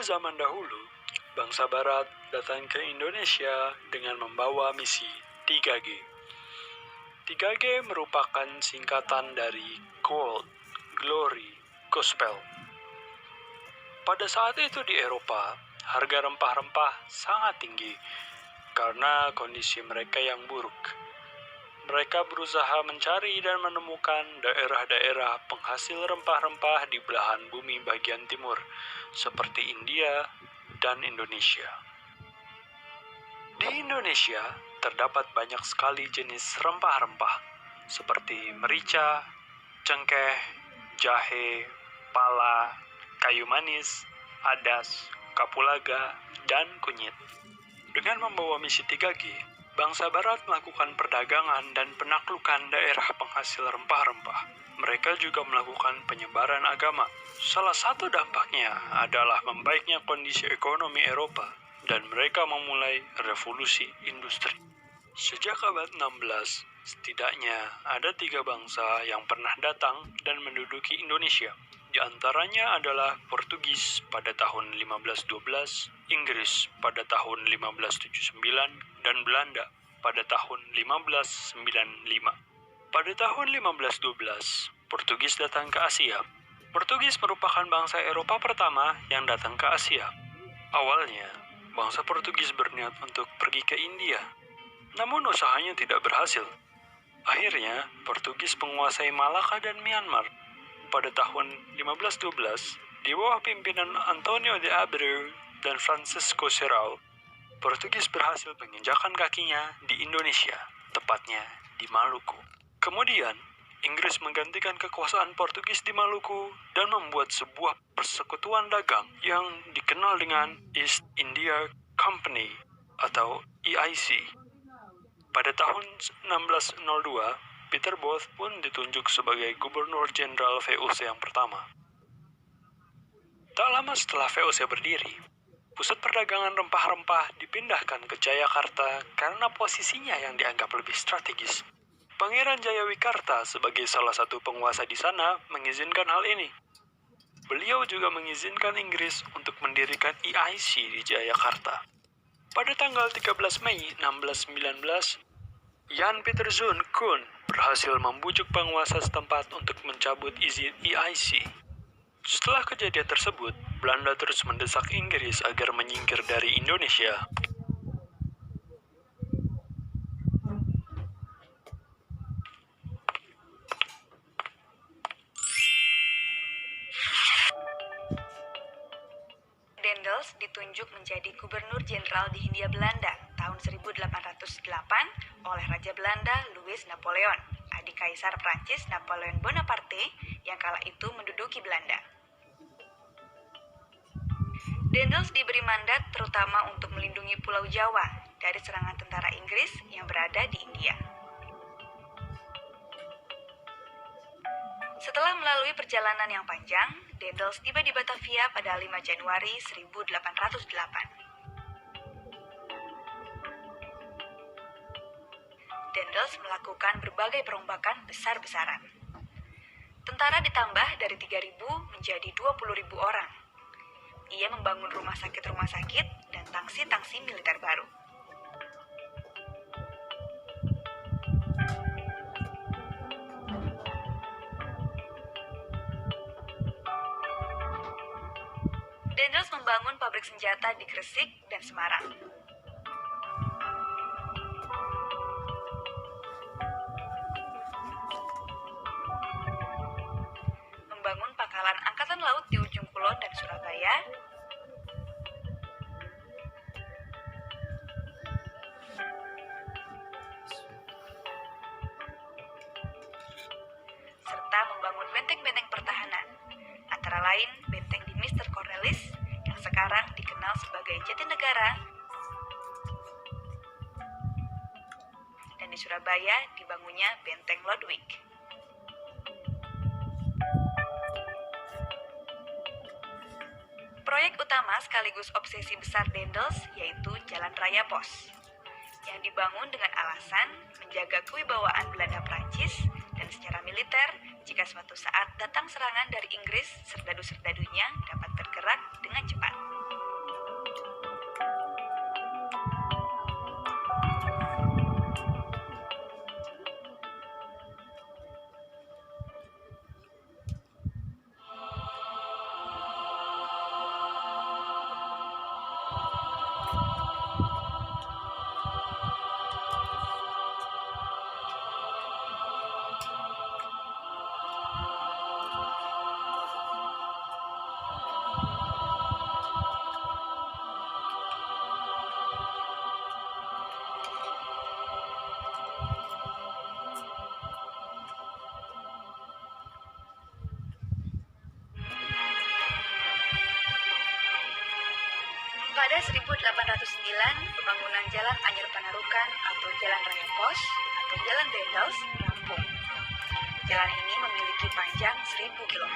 zaman dahulu, bangsa Barat datang ke Indonesia dengan membawa misi 3G. 3G merupakan singkatan dari Gold, Glory, Gospel. Pada saat itu di Eropa, harga rempah-rempah sangat tinggi karena kondisi mereka yang buruk. Mereka berusaha mencari dan menemukan daerah-daerah penghasil rempah-rempah di belahan bumi bagian timur, seperti India dan Indonesia. Di Indonesia, terdapat banyak sekali jenis rempah-rempah, seperti merica, cengkeh, jahe, pala, kayu manis, adas, kapulaga, dan kunyit. Dengan membawa misi 3G, bangsa Barat melakukan perdagangan dan penaklukan daerah penghasil rempah-rempah. Mereka juga melakukan penyebaran agama. Salah satu dampaknya adalah membaiknya kondisi ekonomi Eropa, dan mereka memulai revolusi industri. Sejak abad 16, setidaknya ada 3 bangsa yang pernah datang dan menduduki Indonesia. Di antaranya adalah Portugis pada tahun 1512, Inggris pada tahun 1579, dan Belanda pada tahun 1595. Pada tahun 1512, Portugis datang ke Asia. Portugis merupakan bangsa Eropa pertama yang datang ke Asia. Awalnya, bangsa Portugis berniat untuk pergi ke India, namun usahanya tidak berhasil. Akhirnya, Portugis menguasai Malaka dan Myanmar. Pada tahun 1512, di bawah pimpinan Antonio de Abreu dan Francisco Serrao, Portugis berhasil menginjakkan kakinya di Indonesia, tepatnya di Maluku. Kemudian, Inggris menggantikan kekuasaan Portugis di Maluku dan membuat sebuah persekutuan dagang yang dikenal dengan East India Company atau EIC. Pada tahun 1602, Peter Booth pun ditunjuk sebagai Gubernur Jenderal VOC yang pertama. Tak lama setelah VOC berdiri, pusat perdagangan rempah-rempah dipindahkan ke Jayakarta karena posisinya yang dianggap lebih strategis. Pangeran Jayawikarta sebagai salah satu penguasa di sana mengizinkan hal ini. Beliau juga mengizinkan Inggris untuk mendirikan EIC di Jayakarta. Pada tanggal 13 Mei 1619, Jan Pieterszoon Koen berhasil membujuk penguasa setempat untuk mencabut izin EIC. Setelah kejadian tersebut, Belanda terus mendesak Inggris agar menyingkir dari Indonesia. Daendels ditunjuk menjadi Gubernur Jenderal di Hindia Belanda tahun 1808 oleh Raja Belanda Louis Napoleon, adik Kaisar Prancis Napoleon Bonaparte yang kala itu menduduki Belanda. Daendels diberi mandat terutama untuk melindungi Pulau Jawa dari serangan tentara Inggris yang berada di India. Setelah melalui perjalanan yang panjang, Daendels tiba di Batavia pada 5 Januari 1808. Daendels melakukan berbagai perombakan besar-besaran. Tentara ditambah dari 3.000 menjadi 20.000 orang. Ia membangun rumah sakit dan tangsi-tangsi militer baru. Daendels membangun pabrik senjata di Gresik dan Semarang. Membangun pangkalan angkatan laut di Ujung Kulon dan Surabaya. Serta membangun benteng-benteng pertahanan, antara lain benteng di Mr. Cornelis yang sekarang dikenal sebagai Jatinegara, dan di Surabaya dibangunnya benteng Lodwijk. Proyek utama sekaligus obsesi besar Daendels yaitu Jalan Raya Pos, yang dibangun dengan alasan menjaga kewibawaan Belanda Prancis dan secara militer jika suatu saat datang serangan dari Inggris, serdadu-serdadunya dapat bergerak dengan cepat. Pada 1809, pembangunan Jalan Anyar Panarukan atau Jalan Raya Pos atau Jalan Dendels rampung. Jalan ini memiliki panjang 1000 km.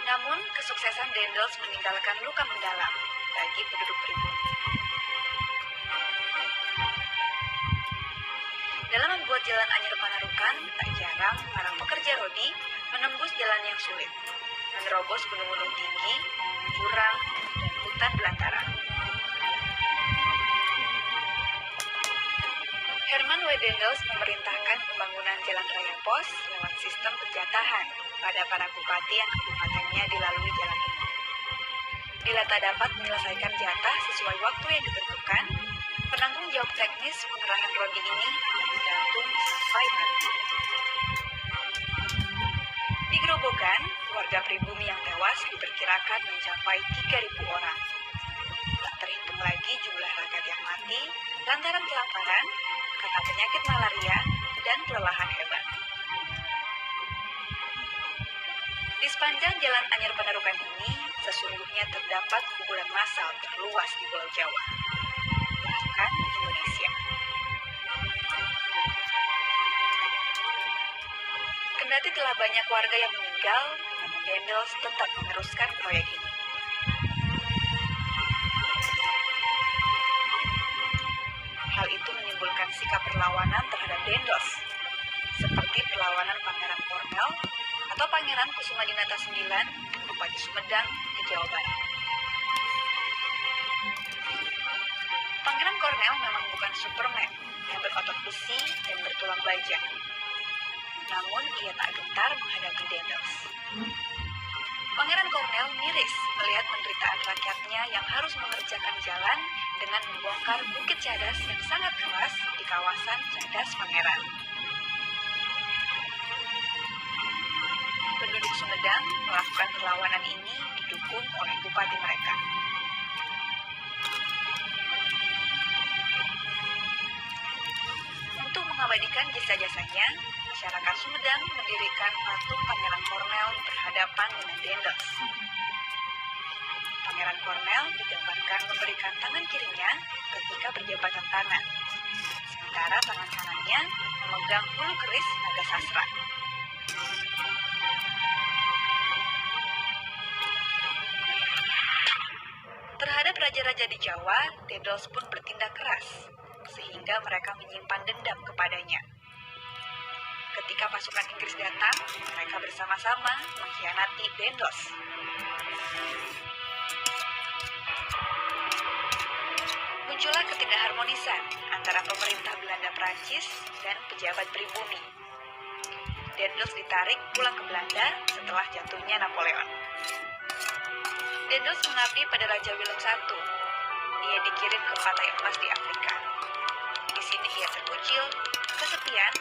Namun, kesuksesan Dendels meninggalkan luka mendalam bagi penduduk pribumi. Dalam membuat Jalan Anyar Panarukan, tak jarang para pekerja rodi menembus jalan yang sulit, menerobos gunung-gunung tinggi, jurang, dan hutan belantara. Herman W. Dendels memerintahkan pembangunan Jalan Raya Pos lewat sistem penjatahan pada para bupati yang kabupatennya dilalui jalan ini. Bila tak dapat menyelesaikan jatah sesuai waktu yang ditentukan, penanggung jawab teknis pengerahan rodi ini digantung sampai mati. Di Grobogan, warga pribumi yang tewas diperkirakan mencapai 3.000 orang. Tak terhitung lagi jumlah rakyat yang mati lantaran kelaparan, karena penyakit malaria, dan kelelahan hebat. Di sepanjang Jalan Anyar Panarukan ini, sesungguhnya terdapat kuburan massal terluas di Pulau Jawa, bahkan Indonesia. Kendati telah banyak warga yang meninggal, namun Dendels tetap meneruskan proyek ini. Hal itu menimbulkan sikap perlawanan terhadap Dendels, seperti perlawanan Pangeran Kornel atau Pangeran Kusumadinata IX, Bupati Sumedang di Jawa Barat. Pangeran Kornel memang bukan Superman yang berotot besi dan bertulang baja. Namun ia tak gentar menghadapi Dendels. Pangeran Kornel miris melihat penderitaan rakyatnya yang harus mengerjakan jalan dengan membongkar bukit cadas yang sangat keras di kawasan Cadas Pangeran. Penduduk Sumedang melakukan perlawanan ini didukung oleh bupati mereka. Untuk mengabadikan jasa-jasanya, masyarakat Sumedang mendirikan patung Pangeran Kornel berhadapan dengan Dendels. Pangeran Kornel digambarkan memberikan tangan kirinya ketika berjabatan tangan, sementara tangan kanannya memegang hulu keris naga sasra. Terhadap raja-raja di Jawa, Dendels pun bertindak keras, sehingga mereka menyimpan dendam kepadanya. Ketika pasukan Inggris datang, mereka bersama-sama mengkhianati Dendels. Muncullah ketidakharmonisan antara pemerintah Belanda Prancis dan pejabat pribumi. Dendels ditarik pulang ke Belanda setelah jatuhnya Napoleon. Dendels mengabdi pada Raja Willem I. Ia dikirim ke Pantai Emas di Afrika. Di sini ia terkucil, kesepian,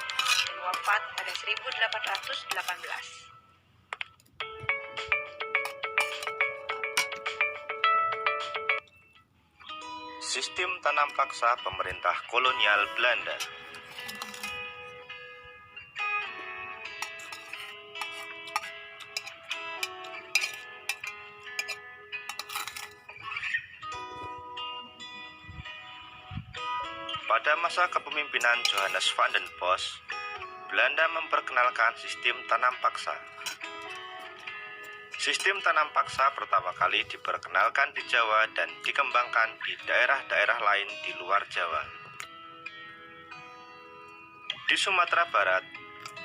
dan wafat pada 1818. Sistem tanam paksa pemerintah kolonial Belanda. Pada masa kepemimpinan Johannes van den Bos, Belanda memperkenalkan sistem tanam paksa. Sistem tanam paksa pertama kali diperkenalkan di Jawa dan dikembangkan di daerah-daerah lain di luar Jawa. Di Sumatera Barat,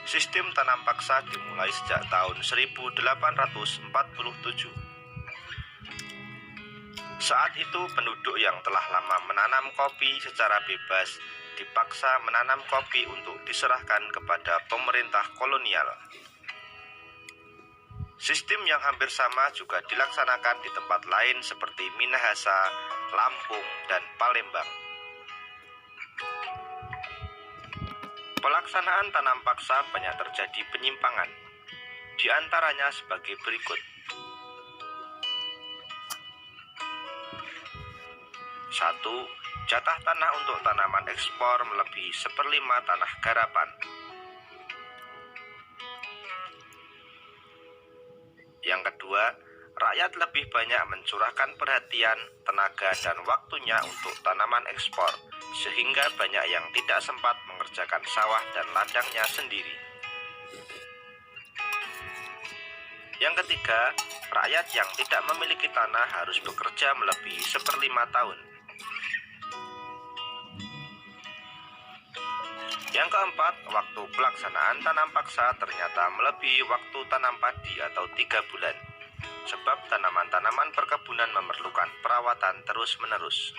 sistem tanam paksa dimulai sejak tahun 1847. Saat itu penduduk yang telah lama menanam kopi secara bebas dipaksa menanam kopi untuk diserahkan kepada pemerintah kolonial. Sistem yang hampir sama juga dilaksanakan di tempat lain seperti Minahasa, Lampung, dan Palembang. Pelaksanaan tanam paksa banyak terjadi penyimpangan, di antaranya sebagai berikut. 1. Jatah tanah untuk tanaman ekspor melebihi 1/5 tanah garapan. Yang kedua, rakyat lebih banyak mencurahkan perhatian, tenaga, dan waktunya untuk tanaman ekspor, sehingga banyak yang tidak sempat mengerjakan sawah dan ladangnya sendiri. Yang ketiga, rakyat yang tidak memiliki tanah harus bekerja melebihi 1/5 tahun. Yang keempat, waktu pelaksanaan tanam paksa ternyata melebihi waktu tanam padi atau 3 bulan, sebab tanaman-tanaman perkebunan memerlukan perawatan terus-menerus.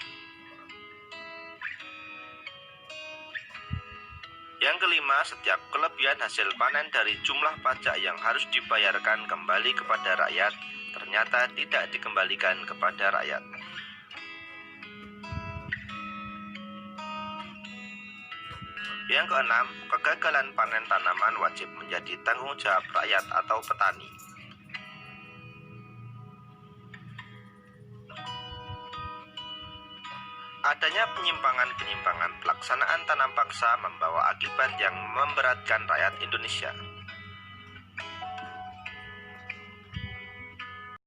Yang kelima, setiap kelebihan hasil panen dari jumlah pajak yang harus dibayarkan kembali kepada rakyat ternyata tidak dikembalikan kepada rakyat. Yang keenam, kegagalan panen tanaman wajib menjadi tanggung jawab rakyat atau petani. Adanya penyimpangan-penyimpangan pelaksanaan tanam paksa membawa akibat yang memberatkan rakyat Indonesia.